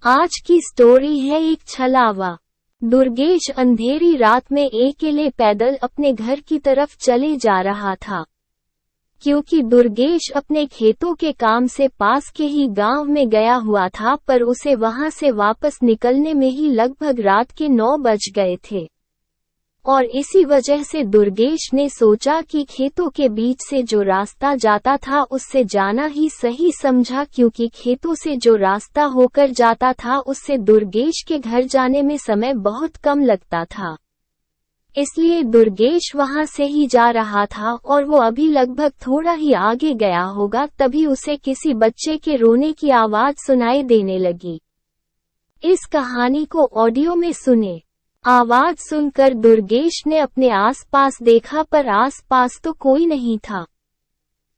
आज की स्टोरी है एक छलावा। दुर्गेश अंधेरी रात में अकेले पैदल अपने घर की तरफ चले जा रहा था। क्योंकि दुर्गेश अपने खेतों के काम से पास के ही गांव में गया हुआ था, पर उसे वहां से वापस निकलने में ही लगभग रात के 9 बज गए थे। और इसी वजह से दुर्गेश ने सोचा कि खेतों के बीच से जो रास्ता जाता था उससे जाना ही सही समझा, क्योंकि खेतों से जो रास्ता होकर जाता था उससे दुर्गेश के घर जाने में समय बहुत कम लगता था। इसलिए दुर्गेश वहां से ही जा रहा था और वो अभी लगभग थोड़ा ही आगे गया होगा, तभी उसे किसी बच्चे के रोने की आवाज सुनाई देने लगी। इस कहानी को ऑडियो में सुने। आवाज सुनकर दुर्गेश ने अपने आसपास देखा, पर आसपास तो कोई नहीं था।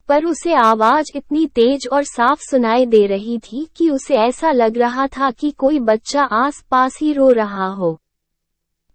पर उसे आवाज इतनी तेज और साफ सुनाई दे रही थी कि उसे ऐसा लग रहा था कि कोई बच्चा आसपास ही रो रहा हो।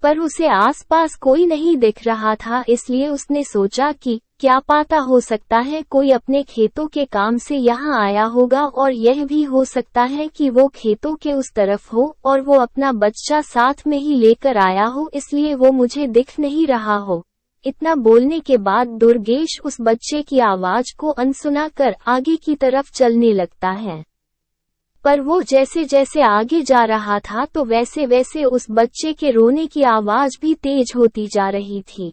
पर उसे आसपास कोई नहीं दिख रहा था, इसलिए उसने सोचा कि क्या पता हो सकता है कोई अपने खेतों के काम से यहाँ आया होगा, और यह भी हो सकता है कि वो खेतों के उस तरफ हो और वो अपना बच्चा साथ में ही लेकर आया हो, इसलिए वो मुझे दिख नहीं रहा हो। इतना बोलने के बाद दुर्गेश उस बच्चे की आवाज को अनसुना कर आगे की तरफ चलने लगता है। पर वो जैसे जैसे आगे जा रहा था तो वैसे वैसे उस बच्चे के रोने की आवाज भी तेज होती जा रही थी।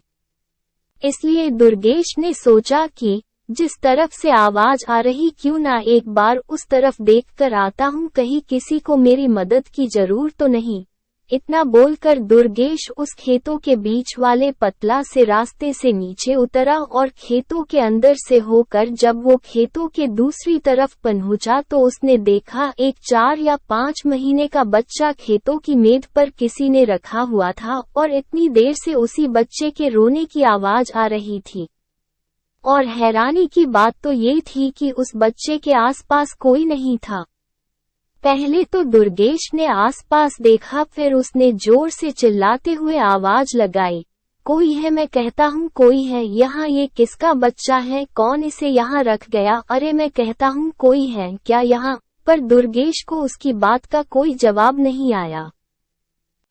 इसलिए दुर्गेश ने सोचा कि जिस तरफ से आवाज आ रही, क्यों ना एक बार उस तरफ देखकर आता हूँ, कहीं किसी को मेरी मदद की जरूरत तो नहीं। इतना बोलकर दुर्गेश उस खेतों के बीच वाले पतला से रास्ते से नीचे उतरा और खेतों के अंदर से होकर जब वो खेतों के दूसरी तरफ पहुंचा तो उसने देखा एक 4 या 5 महीने का बच्चा खेतों की मेज पर किसी ने रखा हुआ था, और इतनी देर से उसी बच्चे के रोने की आवाज आ रही थी। और हैरानी की बात तो ये थी कि उस बच्चे के आसपास कोई नहीं था। पहले तो दुर्गेश ने आसपास देखा, फिर उसने जोर से चिल्लाते हुए आवाज लगाई, कोई है, मैं कहता हूँ कोई है यहाँ, ये किसका बच्चा है, कौन इसे यहाँ रख गया, अरे मैं कहता हूँ कोई है क्या यहाँ। पर दुर्गेश को उसकी बात का कोई जवाब नहीं आया।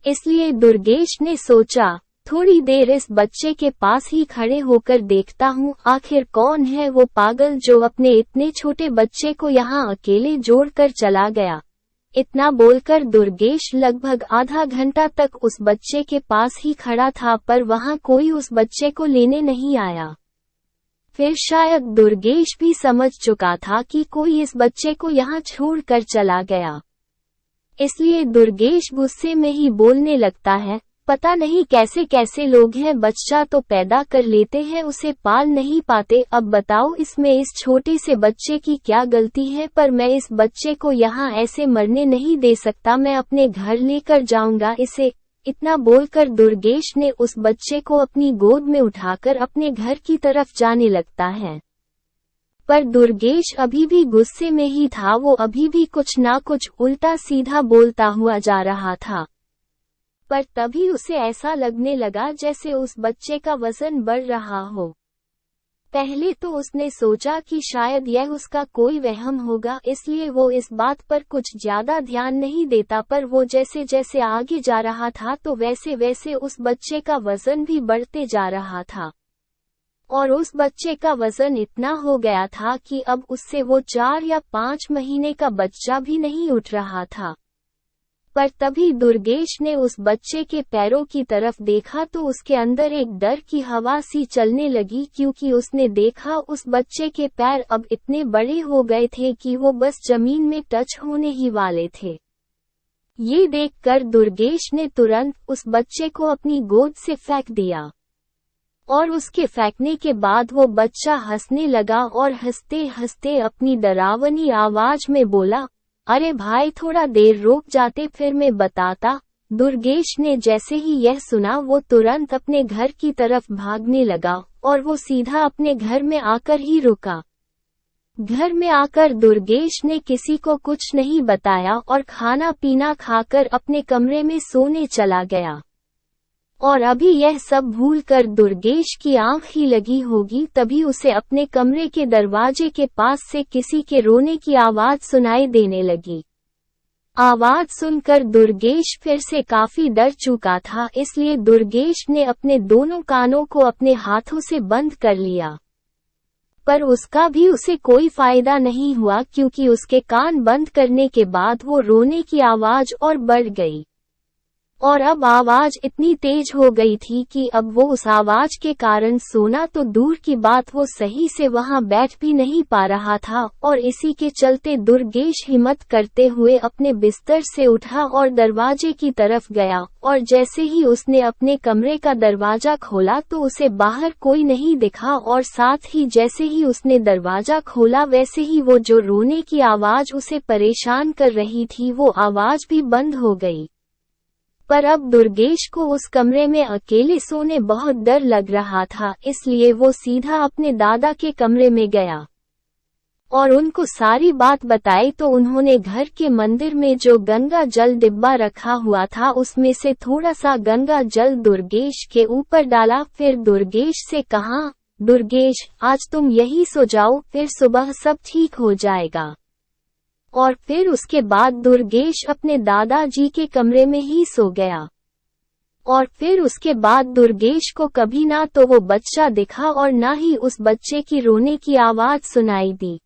इसलिए दुर्गेश ने सोचा, थोड़ी देर इस बच्चे के पास ही खड़े होकर देखता हूँ, आखिर कौन है वो पागल जो अपने इतने छोटे बच्चे को यहाँ अकेले जोड़कर चला गया। इतना बोलकर दुर्गेश लगभग आधा घंटा तक उस बच्चे के पास ही खड़ा था, पर वहाँ कोई उस बच्चे को लेने नहीं आया। फिर शायद दुर्गेश भी समझ चुका था कि कोई इस बच्चे को यहाँ छोड़कर चला गया। इसलिए दुर्गेश गुस्से में ही बोलने लगता है, पता नहीं कैसे कैसे लोग हैं, बच्चा तो पैदा कर लेते हैं, उसे पाल नहीं पाते। अब बताओ इसमें इस छोटे से बच्चे की क्या गलती है, पर मैं इस बच्चे को यहाँ ऐसे मरने नहीं दे सकता, मैं अपने घर लेकर जाऊंगा इसे। इतना बोलकर दुर्गेश ने उस बच्चे को अपनी गोद में उठाकर अपने घर की तरफ जाने लगता है। पर दुर्गेश अभी भी गुस्से में ही था, वो अभी भी कुछ ना कुछ उल्टा सीधा बोलता हुआ जा रहा था। पर तभी उसे ऐसा लगने लगा जैसे उस बच्चे का वजन बढ़ रहा हो। पहले तो उसने सोचा कि शायद यह उसका कोई वहम होगा, इसलिए वो इस बात पर कुछ ज्यादा ध्यान नहीं देता, पर वो जैसे जैसे आगे जा रहा था तो वैसे वैसे उस बच्चे का वजन भी बढ़ते जा रहा था। और उस बच्चे का वजन इतना हो गया था कि अब उससे वो 4 या 5 महीने का बच्चा भी नहीं उठ रहा था। पर तभी दुर्गेश ने उस बच्चे के पैरों की तरफ देखा तो उसके अंदर एक डर की हवा सी चलने लगी, क्योंकि उसने देखा उस बच्चे के पैर अब इतने बड़े हो गए थे कि वो बस जमीन में टच होने ही वाले थे। ये देखकर दुर्गेश ने तुरंत उस बच्चे को अपनी गोद से फेंक दिया। और उसके फेंकने के बाद वो बच्चा हंसने लगा और हंसते हंसते अपनी डरावनी आवाज में बोला, अरे भाई थोड़ा देर रुक जाते फिर मैं बताता। दुर्गेश ने जैसे ही यह सुना वो तुरंत अपने घर की तरफ भागने लगा और वो सीधा अपने घर में आकर ही रुका। घर में आकर दुर्गेश ने किसी को कुछ नहीं बताया और खाना पीना खाकर अपने कमरे में सोने चला गया। और अभी यह सब भूलकर दुर्गेश की आंख ही लगी होगी, तभी उसे अपने कमरे के दरवाजे के पास से किसी के रोने की आवाज सुनाई देने लगी। आवाज सुनकर दुर्गेश फिर से काफी डर चुका था, इसलिए दुर्गेश ने अपने दोनों कानों को अपने हाथों से बंद कर लिया। पर उसका भी उसे कोई फायदा नहीं हुआ, क्योंकि उसके कान बंद करने के बाद वो रोने की आवाज और बढ़ गई। और अब आवाज इतनी तेज हो गई थी कि अब वो उस आवाज के कारण सोना तो दूर की बात, वो सही से वहां बैठ भी नहीं पा रहा था। और इसी के चलते दुर्गेश हिम्मत करते हुए अपने बिस्तर से उठा और दरवाजे की तरफ गया, और जैसे ही उसने अपने कमरे का दरवाजा खोला तो उसे बाहर कोई नहीं दिखा, और साथ ही जैसे ही उसने दरवाजा खोला वैसे ही वो जो रोने की आवाज उसे परेशान कर रही थी वो आवाज भी बंद हो गई। पर अब दुर्गेश को उस कमरे में अकेले सोने बहुत डर लग रहा था, इसलिए वो सीधा अपने दादा के कमरे में गया और उनको सारी बात बताई। तो उन्होंने घर के मंदिर में जो गंगा जल डिब्बा रखा हुआ था उसमें से थोड़ा सा गंगा जल दुर्गेश के ऊपर डाला। फिर दुर्गेश से कहा, दुर्गेश आज तुम यही सो जाओ, फिर सुबह सब ठीक हो जाएगा। और फिर उसके बाद दुर्गेश अपने दादाजी के कमरे में ही सो गया। और फिर उसके बाद दुर्गेश को कभी ना तो वो बच्चा दिखा और ना ही उस बच्चे की रोने की आवाज सुनाई दी।